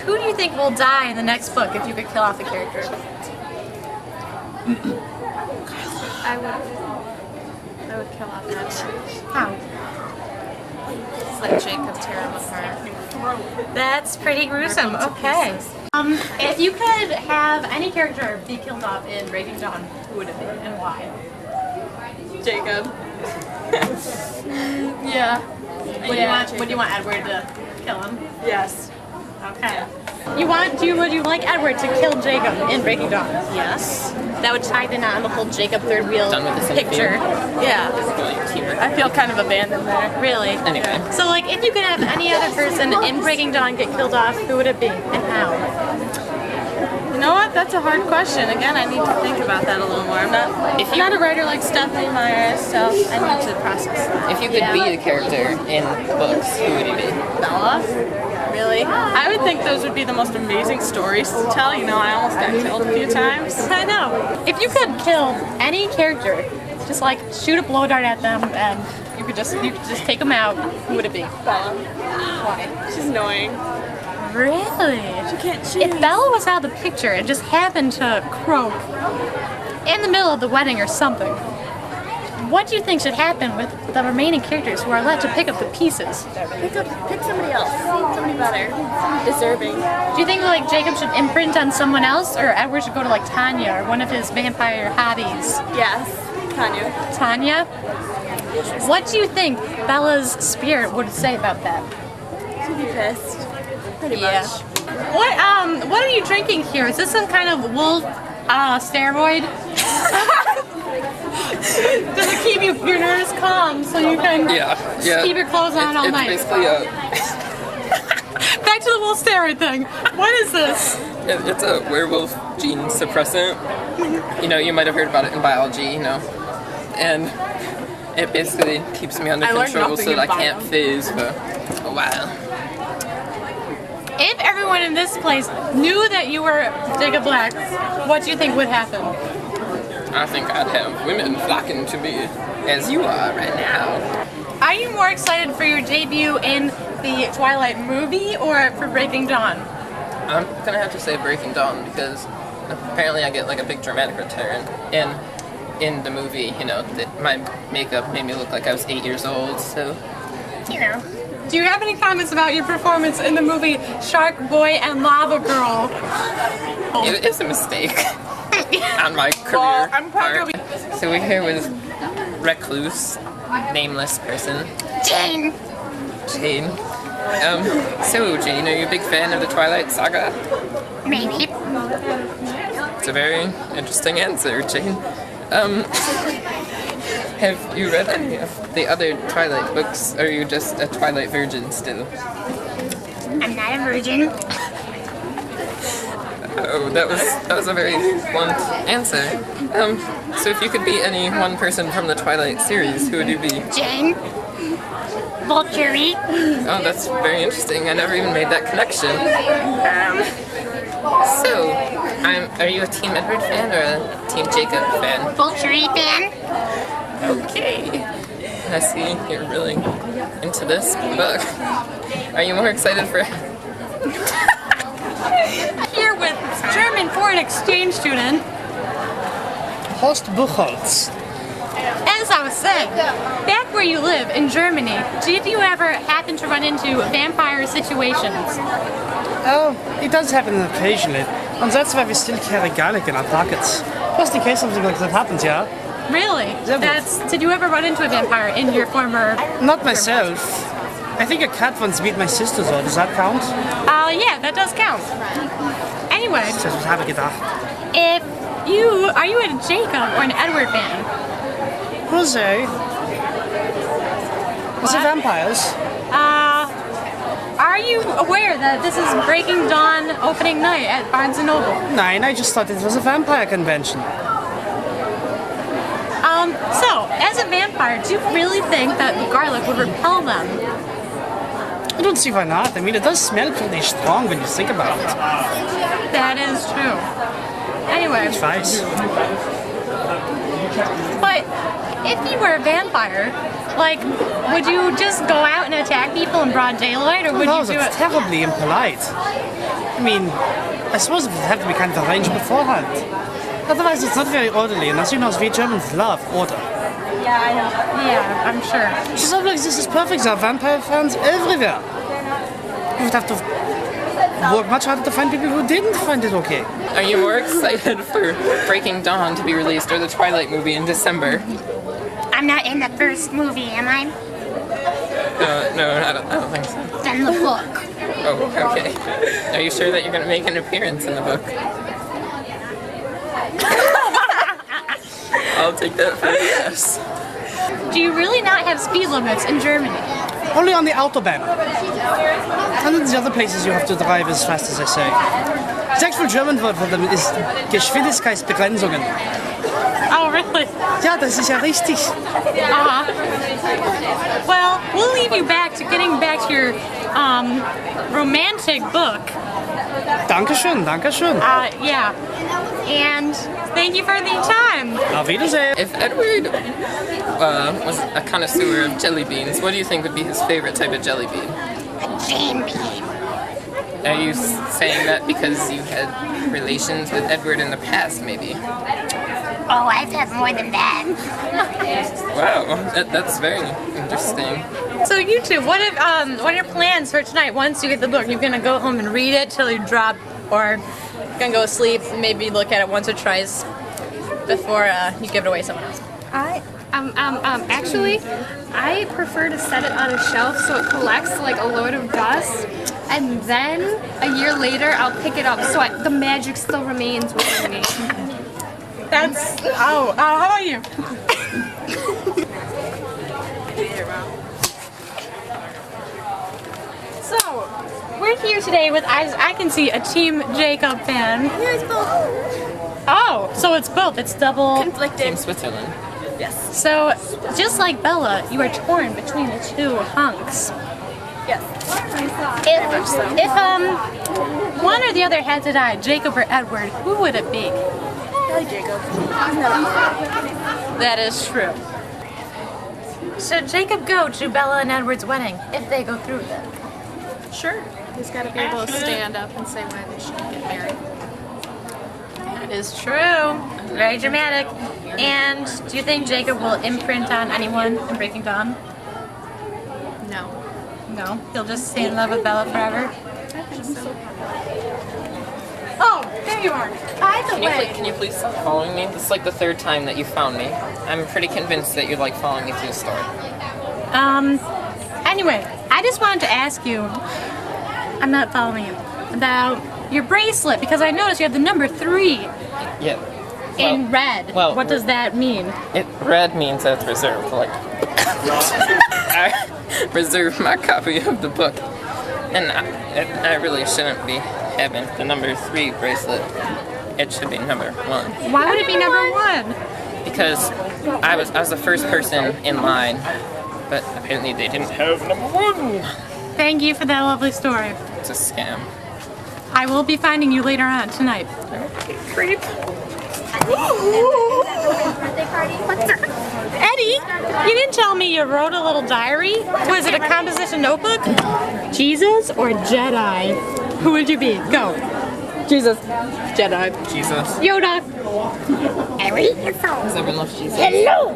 who do you think will die in the next book if you could kill off a character? I would kill off Ned. How? Just let Jacob tear him apart. That's pretty gruesome. Okay. If you could have any character be killed off in Breaking Dawn, who would it be and why? Jacob. Yeah. Would you want Edward to kill him? Yes. Okay. Would you like Edward to kill Jacob in Breaking Dawn? Yes. That would tie in on the whole Jacob third wheel Done with this picture. Yeah. I feel kind of abandoned there. Really? Anyway. So like if you could have any other person in Breaking Dawn get killed off, who would it be and how? You know what? That's a hard question. Again, I need to think about that a little more. I'm not a writer like Stephenie Meyer, so I need to process that. If you could be a character in books, who would you be? Bella? Really? I would think those would be the most amazing stories to tell. You know, I almost got killed a few times. I know. If you could kill any character, just like shoot a blow dart at them and you could just take them out, who would it be? Bella. Why? She's annoying. Really? She can't choose. If Bella was out of the picture and just happened to croak in the middle of the wedding or something, what do you think should happen with the remaining characters who are left to pick up the pieces? Pick somebody else. Somebody better. Deserving. Do you think like Jacob should imprint on someone else, or Edward should go to like Tanya or one of his vampire hobbies? Yes. Tanya. Tanya? What do you think Bella's spirit would say about that? She'd be pissed. Pretty Yeah. much. What are you drinking here? Is this some kind of wolf steroid? Does it keep your nerves calm so you can keep your clothes on all night? It's basically Back to the wolf steroid thing. What is this? it's a werewolf gene suppressant. You know, you might have heard about it in biology, you know. And it basically keeps me under control so that I can't phase for a while. If everyone in this place knew that you were Jacob Black, what do you think would happen? I think I'd have women flocking to me as you are right now. Are you more excited for your debut in the Twilight movie or for Breaking Dawn? I'm gonna have to say Breaking Dawn because apparently I get like a big dramatic return. And in the movie, you know, that my makeup made me look like I was 8 years old, so, you know. Do you have any comments about your performance in the movie Shark Boy and Lava Girl? It's a mistake on my career part. So we're here with Recluse, nameless person. Jane! Jane. So Jane, are you a big fan of the Twilight Saga? Maybe. It's a very interesting answer, Jane. Have you read any of the other Twilight books, or are you just a Twilight virgin still? I'm not a virgin. Oh, that was a very blunt answer. So if you could be any one person from the Twilight series, who would you be? Jane. Vulture. Oh, that's very interesting. I never even made that connection. So, are you a Team Edward fan or a Team Jacob fan? Vulture fan. Okay. I see you're really into this book. Are you more excited for... Here with German foreign exchange student. Horst Buchholz. As I was saying, back where you live in Germany, did you ever happen to run into vampire situations? Oh, it does happen occasionally. And that's why we still carry garlic in our pockets. Just in case something like that happens, yeah? Really? Did you ever run into a vampire in your former... Not myself. I think a cat once beat my sister, though. Does that count? Yeah, that does count. Anyway, Das habe ich gedacht. are you a Jacob or an Edward fan? Who's they? Is it vampires? Are you aware that this is Breaking Dawn opening night at Barnes & Noble? Nein, I just thought it was a vampire convention. So, as a vampire, do you really think that garlic would repel them? I don't see why not. I mean, it does smell pretty strong when you think about it. That is true. Anyway. Ich weiß. But if you were a vampire, like, would you just go out and attack people in broad daylight, or would you do it? That's terribly impolite. I mean, I suppose it would have to be kind of arranged beforehand. Otherwise, it's not very orderly, and as you know, we Germans love order. Yeah, I know. Yeah, I'm sure. So like, this is perfect. There are vampire fans everywhere. You would have to work much harder to find people who didn't find it okay. Are you more excited for Breaking Dawn to be released or the Twilight movie in December? I'm not in the first movie, am I? No, I don't think so. In the book. Oh, okay. Are you sure that you're going to make an appearance in the book? I'll take that for a yes. Do you really not have speed limits in Germany? Only on the Autobahn. And in the other places you have to drive as fast as I say. The actual German word for them is Geschwindigkeitsbegrenzungen. Oh, really? Ja, das ist ja richtig. Well, we'll leave you back to getting back to your romantic book. Dankeschön, Dankeschön. Yeah. And thank you for the time. Auf Wiedersehen. If Edward was a connoisseur of jelly beans, what do you think would be his favorite type of jelly bean? Jane bean. Are you saying that because you had relations with Edward in the past, maybe? Oh, I've had more than that. Wow, that's very interesting. So you two, what are your plans for tonight once you get the book? You're gonna go home and read it till you drop, or you're gonna go to sleep, maybe look at it once or twice before you give it away to someone else? Actually, I prefer to set it on a shelf so it collects like a load of dust, and then a year later I'll pick it up so the magic still remains within me. That's, how about you? So, we're here today with, as I can see, a Team Jacob fan. Here's both. Oh, so it's both, it's double. Team Switzerland. So, just like Bella, you are torn between the two hunks. Yes. If one or the other had to die, Jacob or Edward, who would it be? Jacob. That is true. Should Jacob go to Bella and Edward's wedding if they go through with it? Sure. He's got to be able to stand up and say why they shouldn't get married. That is true. Very dramatic. And do you think Jacob will imprint on anyone in Breaking Dawn? No. No, he'll just stay in love with Bella forever. Oh, there you are. By the way, Can you please stop following me? This is like the third time that you found me. I'm pretty convinced that you'd like following me through the story. anyway, I just wanted to ask you, I'm not following you, about your bracelet, because I noticed you have the number 3 Yeah. in red. well, What does that mean? Red means that it's reserved. Like, I reserved my copy of the book, and I really shouldn't be having the number 3 bracelet. It should be number 1. Why would it be number 1? Because I was the first person in line, but apparently they didn't have number 1. Thank you for that lovely story. It's a scam. I will be finding you later on tonight. Creep. Eddie, you didn't tell me you wrote a little diary. Was it a composition notebook? Jesus or Jedi? Who would you be? Go. Jesus. Jedi. Jesus. Yoda. Harry, Everyone loves Jesus. hello.